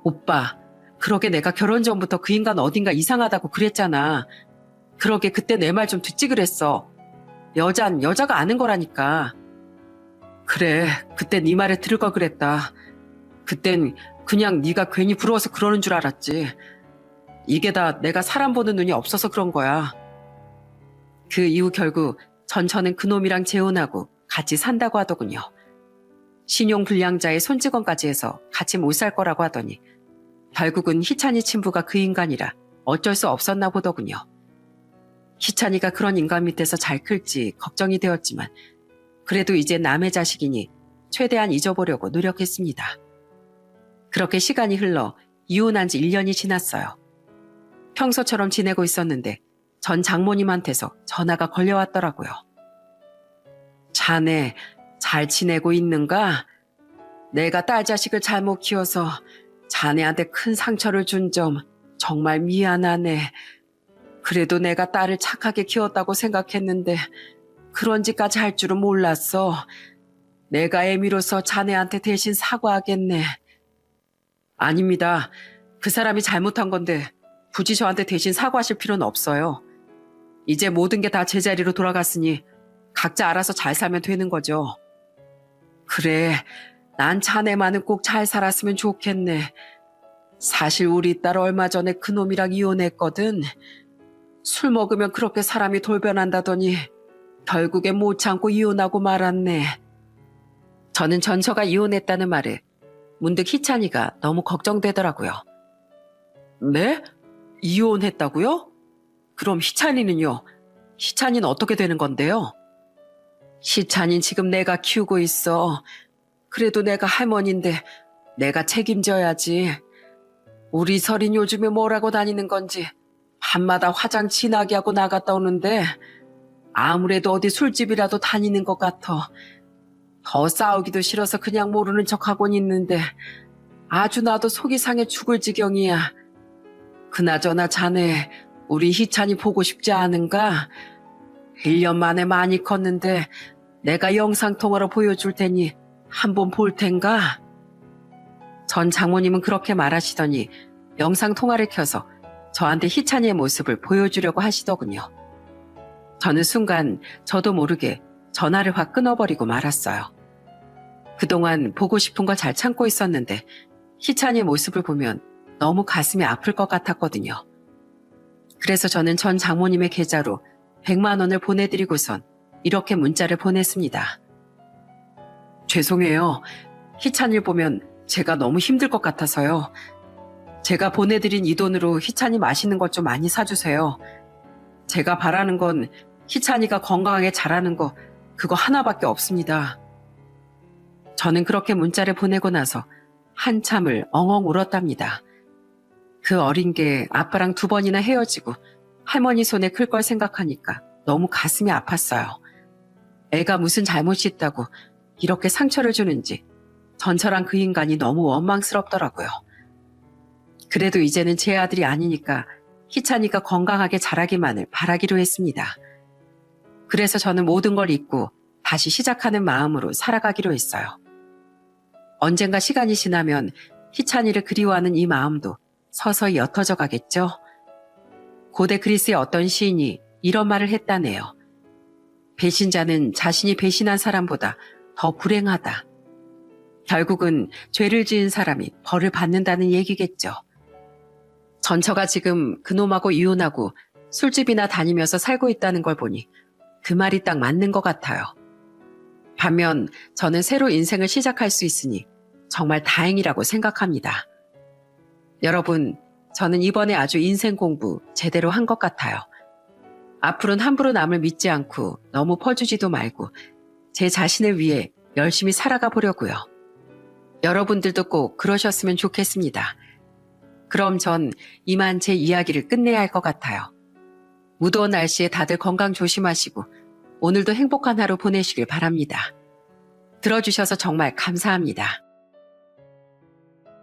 S1: 오빠, 그러게 내가 결혼 전부터 그 인간 어딘가 이상하다고 그랬잖아. 그러게 그때 내 말 좀 듣지 그랬어. 여잔 여자가 아는 거라니까. 그래, 그때 네 말에 들을 걸 그랬다. 그땐 그냥 네가 괜히 부러워서 그러는 줄 알았지. 이게 다 내가 사람 보는 눈이 없어서 그런 거야. 그 이후 결국 저는 그놈이랑 재혼하고 같이 산다고 하더군요. 신용불량자의 손찌검까지 해서 같이 못 살 거라고 하더니 결국은 희찬이 친부가 그 인간이라 어쩔 수 없었나 보더군요. 희찬이가 그런 인간 밑에서 잘 클지 걱정이 되었지만 그래도 이제 남의 자식이니 최대한 잊어보려고 노력했습니다. 그렇게 시간이 흘러 이혼한 지 1년이 지났어요. 평소처럼 지내고 있었는데 전 장모님한테서 전화가 걸려왔더라고요. 자네 잘 지내고 있는가? 내가 딸 자식을 잘못 키워서 자네한테 큰 상처를 준 점 정말 미안하네. 그래도 내가 딸을 착하게 키웠다고 생각했는데 그런 짓까지 할 줄은 몰랐어. 내가 애미로서 자네한테 대신 사과하겠네. 아닙니다. 그 사람이 잘못한 건데 굳이 저한테 대신 사과하실 필요는 없어요. 이제 모든 게 다 제자리로 돌아갔으니 각자 알아서 잘 살면 되는 거죠. 그래, 난 자네만은 꼭 잘 살았으면 좋겠네. 사실 우리 딸 얼마 전에 그놈이랑 이혼했거든. 술 먹으면 그렇게 사람이 돌변한다더니 결국에 못 참고 이혼하고 말았네. 저는 전처가 이혼했다는 말에 문득 희찬이가 너무 걱정되더라고요. 네? 이혼했다고요? 그럼 희찬이는요? 희찬이는 어떻게 되는 건데요? 희찬이는 지금 내가 키우고 있어. 그래도 내가 할머니인데 내가 책임져야지. 우리 설인 요즘에 뭐라고 다니는 건지 밤마다 화장 진하게 하고 나갔다 오는데 아무래도 어디 술집이라도 다니는 것 같아. 더 싸우기도 싫어서 그냥 모르는 척하곤 있는데 아주 나도 속이 상해 죽을 지경이야. 그나저나 자네 우리 희찬이 보고 싶지 않은가? 1년 만에 많이 컸는데 내가 영상통화로 보여줄 테니 한번 볼 텐가? 전 장모님은 그렇게 말하시더니 영상통화를 켜서 저한테 희찬이의 모습을 보여주려고 하시더군요. 저는 순간 저도 모르게 전화를 확 끊어버리고 말았어요. 그동안 보고 싶은 걸 잘 참고 있었는데 희찬이의 모습을 보면 너무 가슴이 아플 것 같았거든요. 그래서 저는 전 장모님의 계좌로 100만 원을 보내드리고선 이렇게 문자를 보냈습니다. 죄송해요. 희찬이를 보면 제가 너무 힘들 것 같아서요. 제가 보내드린 이 돈으로 희찬이 맛있는 것 좀 많이 사주세요. 제가 바라는 건 희찬이가 건강하게 자라는 거 그거 하나밖에 없습니다. 저는 그렇게 문자를 보내고 나서 한참을 엉엉 울었답니다. 그 어린 게 아빠랑 2번이나 헤어지고 할머니 손에 클 걸 생각하니까 너무 가슴이 아팠어요. 애가 무슨 잘못이 있다고 이렇게 상처를 주는지 전처랑 그 인간이 너무 원망스럽더라고요. 그래도 이제는 제 아들이 아니니까 희찬이가 건강하게 자라기만을 바라기로 했습니다. 그래서 저는 모든 걸 잊고 다시 시작하는 마음으로 살아가기로 했어요. 언젠가 시간이 지나면 희찬이를 그리워하는 이 마음도 서서히 옅어져 가겠죠. 고대 그리스의 어떤 시인이 이런 말을 했다네요. 배신자는 자신이 배신한 사람보다 더 불행하다. 결국은 죄를 지은 사람이 벌을 받는다는 얘기겠죠. 전처가 지금 그놈하고 이혼하고 술집이나 다니면서 살고 있다는 걸 보니 그 말이 딱 맞는 것 같아요. 반면 저는 새로 인생을 시작할 수 있으니 정말 다행이라고 생각합니다. 여러분, 저는 이번에 아주 인생 공부 제대로 한 것 같아요. 앞으로는 함부로 남을 믿지 않고 너무 퍼주지도 말고 제 자신을 위해 열심히 살아가 보려고요. 여러분들도 꼭 그러셨으면 좋겠습니다. 그럼 전 이만 제 이야기를 끝내야 할 것 같아요. 무더운 날씨에 다들 건강 조심하시고 오늘도 행복한 하루 보내시길 바랍니다. 들어주셔서 정말 감사합니다.